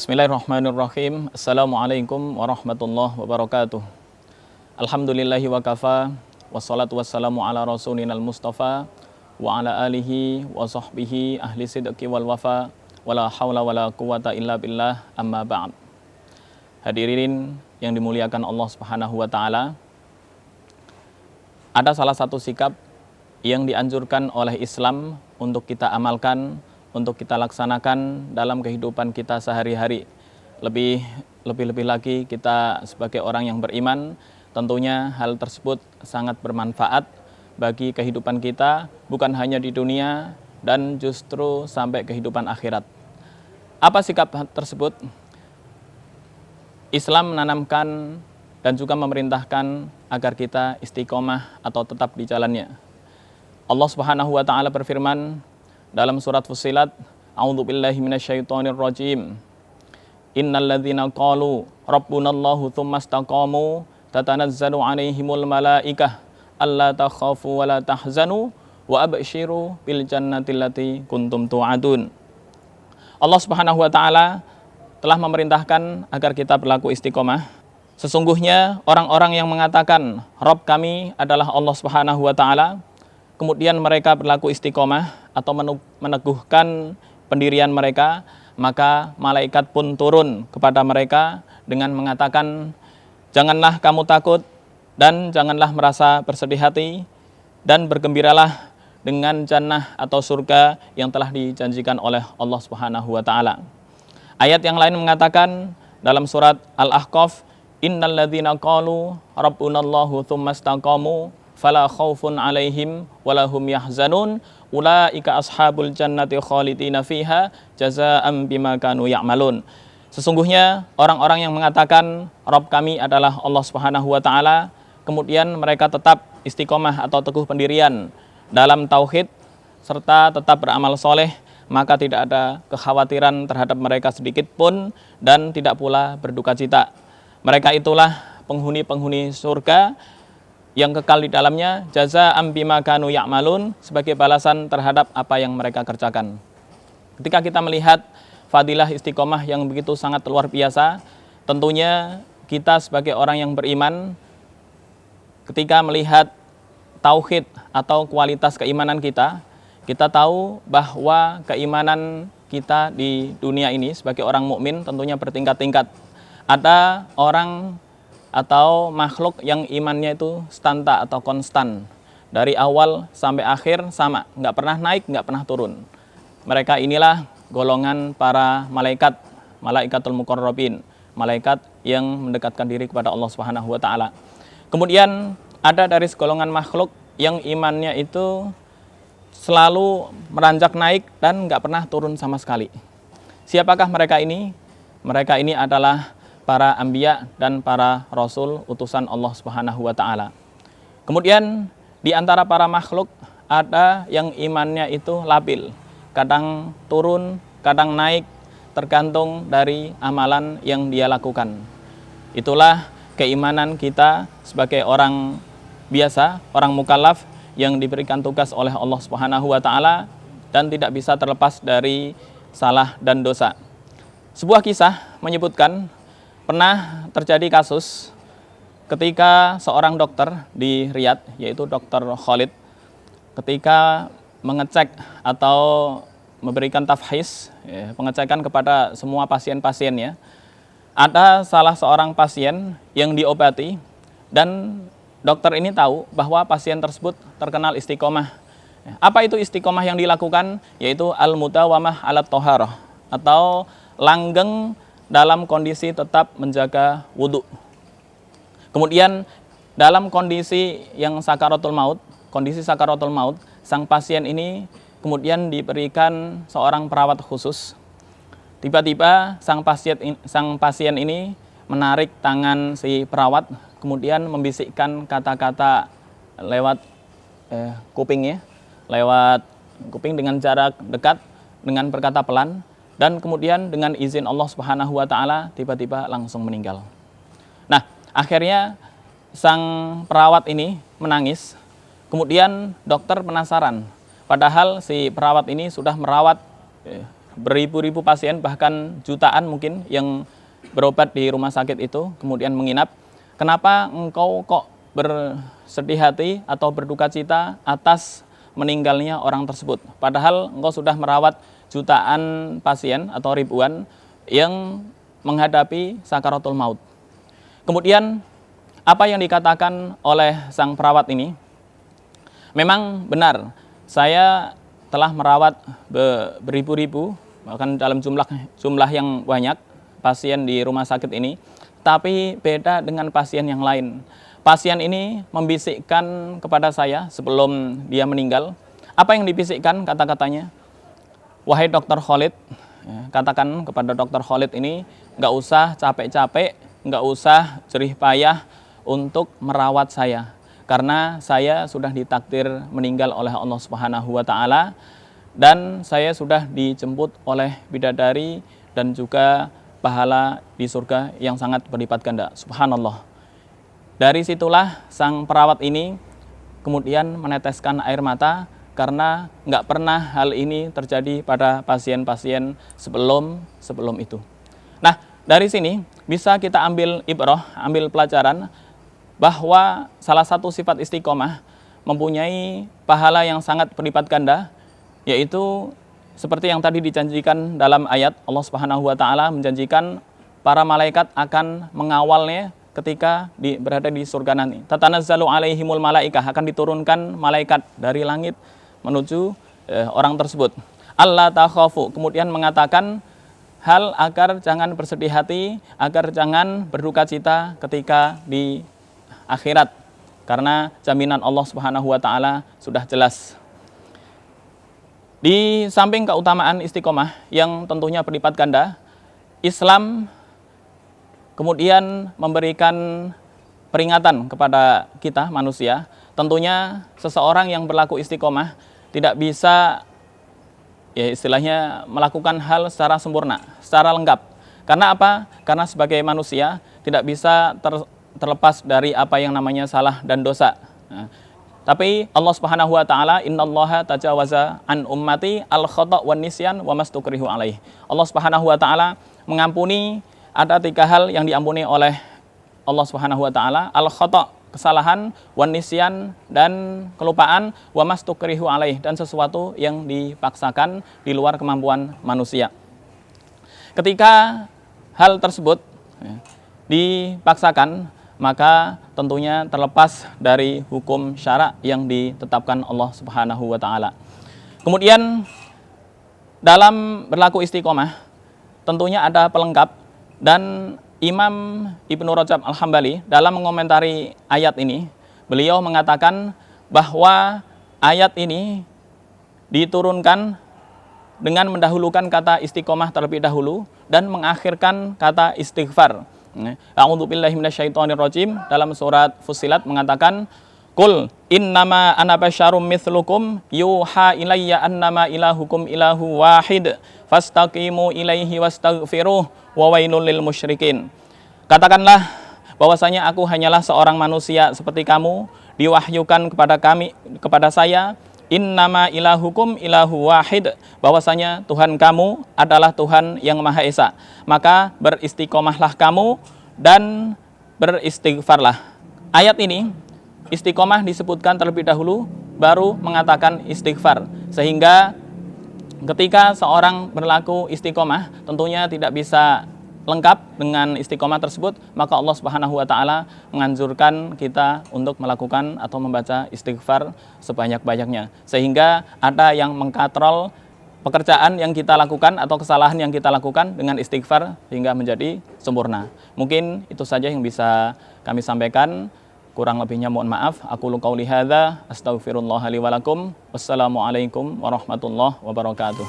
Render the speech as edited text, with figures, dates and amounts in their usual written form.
Bismillahirrahmanirrahim. Assalamualaikum warahmatullahi wabarakatuh. Alhamdulillahi wa kafa, wassalatu wassalamu ala rasulinal mustafa, wa ala alihi wa sahbihi ahli sidqi wal wafa, wala hawla wala quwata illa billah, amma ba'd. Hadirin yang dimuliakan Allah subhanahu wa ta'ala, ada salah satu sikap yang dianjurkan oleh Islam untuk kita amalkan, untuk kita laksanakan dalam kehidupan kita sehari-hari. Lebih lagi kita sebagai orang yang beriman, tentunya hal tersebut sangat bermanfaat bagi kehidupan kita, bukan hanya di dunia dan justru sampai kehidupan akhirat. Apa sikap tersebut? Islam menanamkan dan juga memerintahkan agar kita istiqomah atau tetap di jalannya. Allah Subhanahu wa taala berfirman dalam surat Fussilat, A'udzubillahi minasyaitonirrajim. Innal ladzina qalu rabbunallahu tsumma istaqamu tatanazzalu 'alaihimul malaikah alla takhafu wa la tahzanu wa absyiru bil jannati allati kuntum tu'adun. Allah Subhanahu wa taala telah memerintahkan agar kita berlaku istiqomah. Sesungguhnya orang-orang yang mengatakan Rabb kami adalah Allah Subhanahu wa taala, kemudian mereka berlaku istiqomah atau meneguhkan pendirian mereka, maka malaikat pun turun kepada mereka dengan mengatakan, janganlah kamu takut dan janganlah merasa bersedih hati, dan bergembiralah dengan jannah atau surga yang telah dijanjikan oleh Allah Subhanahu wa taala. Ayat yang lain mengatakan dalam surat Al-Ahqaf, innal ladzina qalu rabbunallahu tsumma istaqamu fala khaufun 'alaihim wala hum yahzanun ulaika ashabul jannati khalidina fiha jazaa'an bima kanu ya'malun. Sesungguhnya orang-orang yang mengatakan Rabb kami adalah Allah Subhanahu wa taala, kemudian mereka tetap istiqomah atau teguh pendirian dalam tauhid serta tetap beramal soleh, maka tidak ada kekhawatiran terhadap mereka sedikit pun dan tidak pula berduka cita. Mereka itulah penghuni-penghuni surga yang kekal di dalamnya, jazaa'an bima kanu ya'malun, sebagai balasan terhadap apa yang mereka kerjakan. Ketika kita melihat fadilah istiqomah yang begitu sangat luar biasa, tentunya kita sebagai orang yang beriman, ketika melihat tauhid atau kualitas keimanan kita, kita tahu bahwa keimanan kita di dunia ini sebagai orang mukmin tentunya bertingkat-tingkat. Ada orang atau makhluk yang imannya itu stanta atau konstan, dari awal sampai akhir sama, nggak pernah naik, nggak pernah turun. Mereka inilah golongan para malaikat, malaikatul muqarrabin, malaikat yang mendekatkan diri kepada Allah Subhanahu wa taala. Kemudian ada dari segolongan makhluk yang imannya itu selalu meranjak naik dan nggak pernah turun sama sekali. Siapakah mereka ini? Mereka ini adalah para anbiya dan para rasul utusan Allah Subhanahu wa taala. Kemudian di antara para makhluk ada yang imannya itu labil, kadang turun, kadang naik, tergantung dari amalan yang dia lakukan. Itulah keimanan kita sebagai orang biasa, orang mukallaf yang diberikan tugas oleh Allah Subhanahu wa taala dan tidak bisa terlepas dari salah dan dosa. Sebuah kisah menyebutkan pernah terjadi kasus ketika seorang dokter di Riyadh, yaitu Dr. Khalid, ketika mengecek atau memberikan tafhis, pengecekan kepada semua pasien-pasiennya, ada salah seorang pasien yang diobati dan dokter ini tahu bahwa pasien tersebut terkenal istiqomah. Apa itu istiqomah yang dilakukan? Yaitu al-mudawamah alat toharoh, atau langgeng dalam kondisi tetap menjaga wudhu. Kemudian dalam kondisi yang sakaratul maut, sang pasien ini kemudian diberikan seorang perawat khusus. Tiba-tiba sang pasien ini menarik tangan si perawat, kemudian membisikkan kata-kata lewat kupingnya, lewat kuping dengan jarak dekat, dengan berkata pelan, dan kemudian dengan izin Allah Subhanahu wa taala tiba-tiba langsung meninggal. Nah, akhirnya sang perawat ini menangis. Kemudian dokter penasaran, padahal si perawat ini sudah merawat beribu-ribu pasien, bahkan jutaan mungkin yang berobat di rumah sakit itu, kemudian menginap. Kenapa engkau kok bersedih hati atau berduka cita atas meninggalnya orang tersebut? Padahal engkau sudah merawat jutaan pasien atau ribuan yang menghadapi sakaratul maut. Kemudian apa yang dikatakan oleh sang perawat ini? Memang benar, saya telah merawat beribu-ribu, bahkan dalam jumlah yang banyak pasien di rumah sakit ini, tapi beda dengan pasien yang lain. Pasien ini membisikkan kepada saya sebelum dia meninggal. Apa yang dibisikkan kata-katanya? Wahai Dokter Khalid, katakan kepada Dokter Khalid ini, nggak usah capek-capek, nggak usah jerih payah untuk merawat saya, karena saya sudah ditakdir meninggal oleh Allah Subhanahu wa Ta'ala, dan saya sudah dijemput oleh bidadari dan juga pahala di surga yang sangat berlipat ganda. Subhanallah. Dari situlah sang perawat ini kemudian meneteskan air mata, karena nggak pernah hal ini terjadi pada pasien-pasien sebelum itu. Nah, dari sini bisa kita ambil ibrah, ambil pelajaran bahwa salah satu sifat istiqomah mempunyai pahala yang sangat berlipat ganda, yaitu seperti yang tadi dijanjikan dalam ayat. Allah Subhanahu wa Ta'ala menjanjikan para malaikat akan mengawalnya ketika berada di surga nanti. Tatanazzalu alaihimul malaikah, akan diturunkan malaikat dari langit menuju orang tersebut. Allah takhafu, kemudian mengatakan hal agar jangan bersedih hati, agar jangan berduka cita ketika di akhirat, karena jaminan Allah Subhanahu wa Ta'ala sudah jelas. Di samping keutamaan istiqomah yang tentunya berlipat ganda, Islam kemudian memberikan peringatan kepada kita manusia. Tentunya seseorang yang berlaku istiqomah tidak bisa, ya istilahnya, melakukan hal secara sempurna, secara lengkap. Karena apa? Karena sebagai manusia tidak bisa terlepas dari apa yang namanya salah dan dosa. Nah, tapi Allah Subhanahu wa Ta'ala, innallaha tajawaza an ummati al khata' wan nisyan wa mastukrihu alaih. Allah Subhanahu wa Ta'ala mengampuni, ada 3 hal yang diampuni oleh Allah Subhanahu wa Ta'ala: al khata', kesalahan, wan nisyan, dan kelupaan, wa mastukrihu alaih, dan sesuatu yang dipaksakan di luar kemampuan manusia. Ketika hal tersebut dipaksakan, maka tentunya terlepas dari hukum syara yang ditetapkan Allah Subhanahu wa Ta'ala. Kemudian dalam berlaku istiqomah tentunya ada pelengkap, dan Imam Ibnu Rajab Al-Hambali dalam mengomentari ayat ini, beliau mengatakan bahwa ayat ini diturunkan dengan mendahulukan kata istiqomah terlebih dahulu dan mengakhirkan kata istighfar. A'udzubillahi minasyaitonirrajim, dalam surat Fussilat mengatakan, Qul innama ana basyarum mithlukum yuha ilayya annama ilahukum ilahu wahid fastaqimu ilaihi wastaghfiruh wa wailul lil musyrikin. Katakanlah bahwasanya aku hanyalah seorang manusia seperti kamu, diwahyukan kepada saya, innama ilahukum ilahu wahid, bahwasanya Tuhan kamu adalah Tuhan yang Maha Esa. Maka beristiqomahlah kamu dan beristighfarlah. Ayat ini istiqomah disebutkan terlebih dahulu, baru mengatakan istighfar. Sehingga ketika seorang berlaku istiqomah tentunya tidak bisa lengkap dengan istiqomah tersebut, maka Allah Subhanahu wa Ta'ala menganjurkan kita untuk melakukan atau membaca istighfar sebanyak-banyaknya, sehingga ada yang mengkatrol pekerjaan yang kita lakukan atau kesalahan yang kita lakukan dengan istighfar hingga menjadi sempurna. Mungkin itu saja yang bisa kami sampaikan. Kurang lebihnya mohon maaf. Aqulu qauli hadza astaghfirullah li wa lakum. Wassalamualaikum warahmatullahi wabarakatuh.